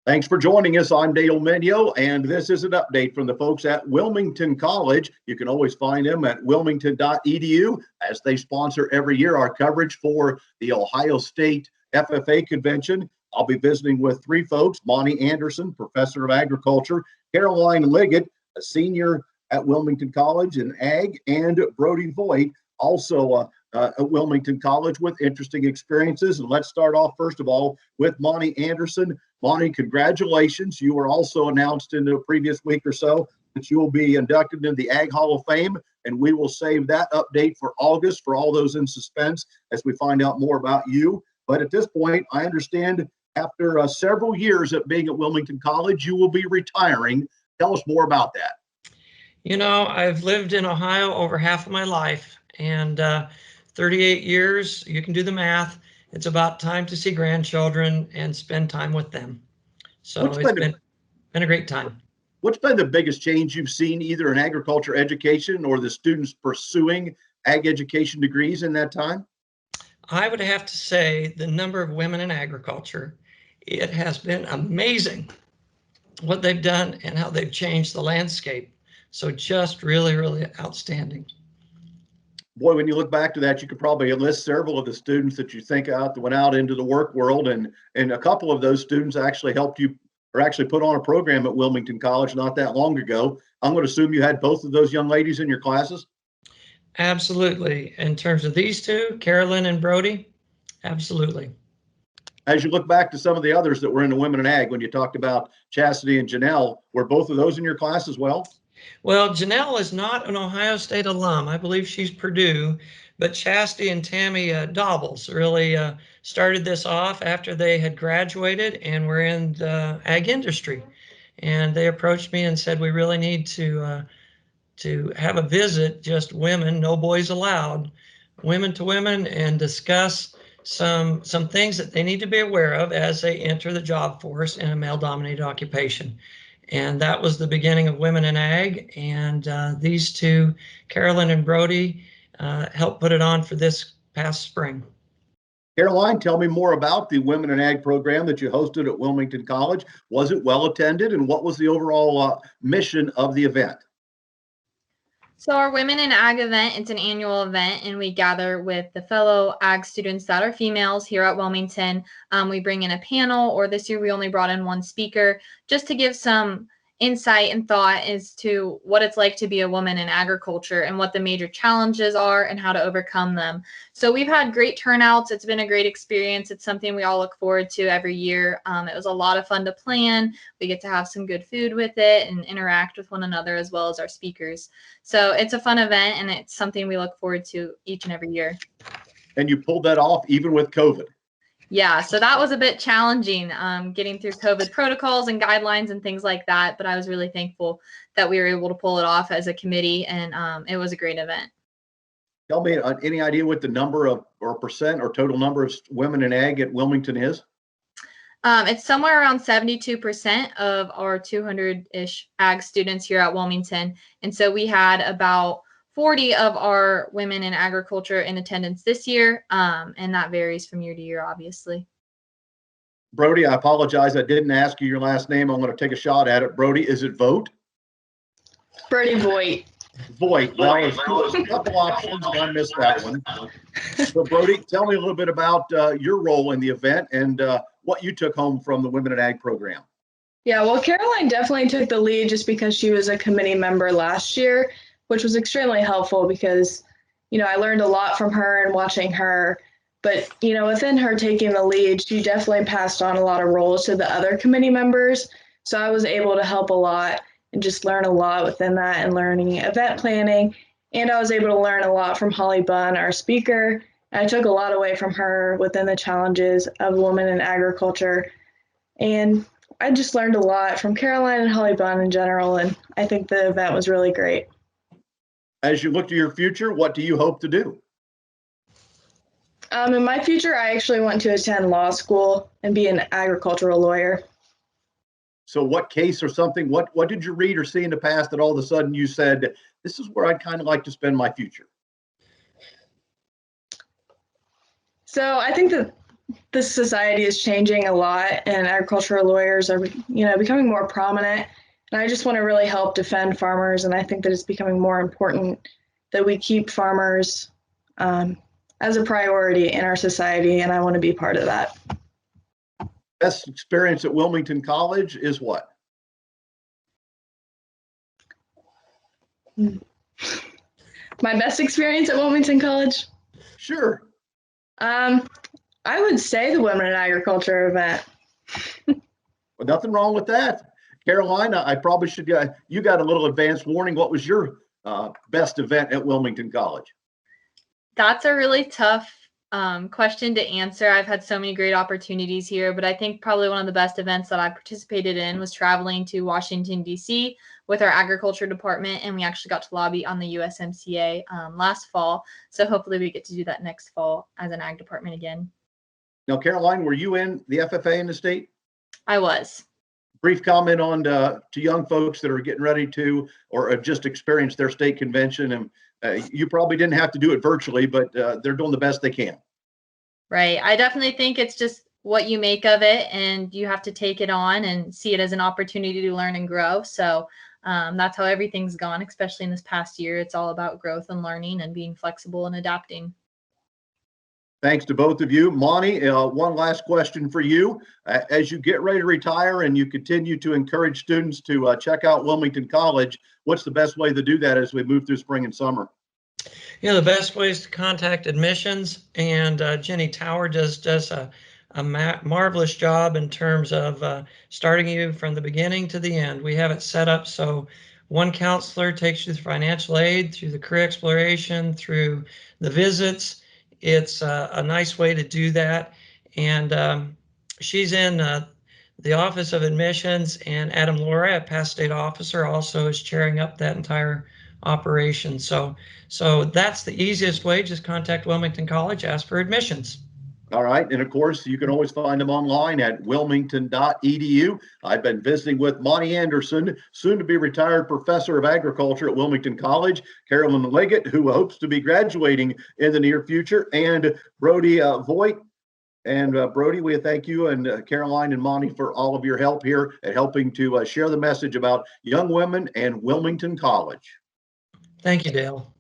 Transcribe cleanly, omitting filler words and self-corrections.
Thanks for joining us. I'm Dale Minyo, and this is an update from the folks at Wilmington College. You can always find them at wilmington.edu as they sponsor every year our coverage for the Ohio State FFA convention. I'll be visiting with three folks: Monte Anderson, professor of agriculture; Caroline Liggett, a senior at Wilmington College in ag; and Brodys Role, also at Wilmington College with interesting experiences. And let's start off, first of all, with Monte Anderson. Monte, congratulations. You were also announced in the previous week or so that you will be inducted into the Ag Hall of Fame, and we will save that update for August for all those in suspense as we find out more about you. But at this point, I understand after several years of being at Wilmington College, you will be retiring. Tell us more about that. You know, I've lived in Ohio over half of my life, and 38 years, you can do the math. It's about time to see grandchildren and spend time with them. So it's been a great time. What's been the biggest change you've seen either in agriculture education or the students pursuing ag education degrees in that time? I would have to say the number of women in agriculture. It has been amazing what they've done and how they've changed the landscape. So just really, really outstanding. Boy, when you look back to that, you could probably list several of the students that you think out that went out into the work world, and a couple of those students actually helped you or actually put on a program at Wilmington College not that long ago. I'm going to assume you had both of those young ladies in your classes? Absolutely. In terms of these two, Carolyn and Brodys, absolutely. As you look back to some of the others that were in the Women in Ag, when you talked about Chastity and Janelle, were both of those in your class as well? Well, Janelle is not an Ohio State alum. I believe she's Purdue, but Chastity and Tammy Dobbles really started this off after they had graduated and were in the ag industry. And they approached me and said, we really need to have a visit, just women, no boys allowed, women to women, and discuss some things that they need to be aware of as they enter the job force in a male-dominated occupation. And that was the beginning of Women in Ag. And these two, Carolyn and Brodys, helped put it on for this past spring. Caroline, tell me more about the Women in Ag program that you hosted at Wilmington College. Was it well attended, and what was the overall mission of the event? So our Women in Ag event, it's an annual event, and we gather with the fellow ag students that are females here at Wilmington. We bring in a panel, or this year we only brought in one speaker, just to give some insight and thought as to what it's like to be a woman in agriculture and what the major challenges are and how to overcome them. So we've had great turnouts. It's been a great experience. It's something we all look forward to every year. It was a lot of fun to plan. We get to have some good food with it and interact with one another as well as our speakers. So it's a fun event, and it's something we look forward to each and every year. And you pulled that off even with COVID. Yeah, so that was a bit challenging, getting through COVID protocols and guidelines and things like that. But I was really thankful that we were able to pull it off as a committee, and it was a great event. Tell me, any idea what the number of or percent or total number of women in ag at Wilmington is? It's somewhere around 72% of our 200-ish ag students here at Wilmington. And so we had about 40 of our women in agriculture in attendance this year, and that varies from year to year, obviously. Brodys, I apologize. I didn't ask you your last name. I'm going to take a shot at it. Brodys, is it Vogt? Brodys Voigt. Voigt. Well, there's a couple options, and I missed that one. So, Brodys, tell me a little bit about your role in the event and what you took home from the Women in Ag program. Yeah, well, Caroline definitely took the lead just because she was a committee member last year, which was extremely helpful because, you know, I learned a lot from her and watching her. But, you know, within her taking the lead, she definitely passed on a lot of roles to the other committee members. So I was able to help a lot and just learn a lot within that and learning event planning. And I was able to learn a lot from Holly Bunn, our speaker. I took a lot away from her within the challenges of women in agriculture. And I just learned a lot from Caroline and Holly Bunn in general. And I think the event was really great. As you look to your future, what do you hope to do? In my future, I actually want to attend law school and be an agricultural lawyer. So what case or something, what did you read or see in the past that all of a sudden you said, this is where I'd kind of like to spend my future? So I think that this society is changing a lot, and agricultural lawyers are, becoming more prominent. And I just want to really help defend farmers, and I think that it's becoming more important that we keep farmers as a priority in our society, and I want to be part of that. Best experience at Wilmington College is what? My best experience at Wilmington College? Sure. I would say the Women in Agriculture event. Well, nothing wrong with that. Carolina, I probably should, you got a little advance warning. What was your best event at Wilmington College? That's a really tough question to answer. I've had so many great opportunities here, but I think probably one of the best events that I participated in was traveling to Washington, D.C. with our agriculture department, and we actually got to lobby on the USMCA last fall. So hopefully we get to do that next fall as an ag department again. Now, Caroline, were you in the FFA in the state? I was. Brief comment on to young folks that are getting ready to or have just experienced their state convention, and you probably didn't have to do it virtually, but they're doing the best they can. Right. I definitely think it's just what you make of it, and you have to take it on and see it as an opportunity to learn and grow. So that's how everything's gone, especially in this past year. It's all about growth and learning and being flexible and adapting. Thanks to both of you. Monte, one last question for you. As you get ready to retire and you continue to encourage students to check out Wilmington College, what's the best way to do that as we move through spring and summer? The best way is to contact admissions, and Jenny Tower does a marvelous job in terms of starting you from the beginning to the end. We have it set up so one counselor takes you through financial aid, through the career exploration, through the visits. It's a nice way to do that. And she's in the Office of Admissions, and Adam Laura, a past state officer, also is chairing up that entire operation. So that's the easiest way. Just contact Wilmington College, ask for admissions. All right. And of course, you can always find them online at wilmington.edu. I've been visiting with Monte Anderson, soon to be retired professor of agriculture at Wilmington College, Carolyn Leggett, who hopes to be graduating in the near future, and Brodys Voigt. And Brodie, we thank you and Caroline and Monte for all of your help here at helping to share the message about young women and Wilmington College. Thank you, Dale.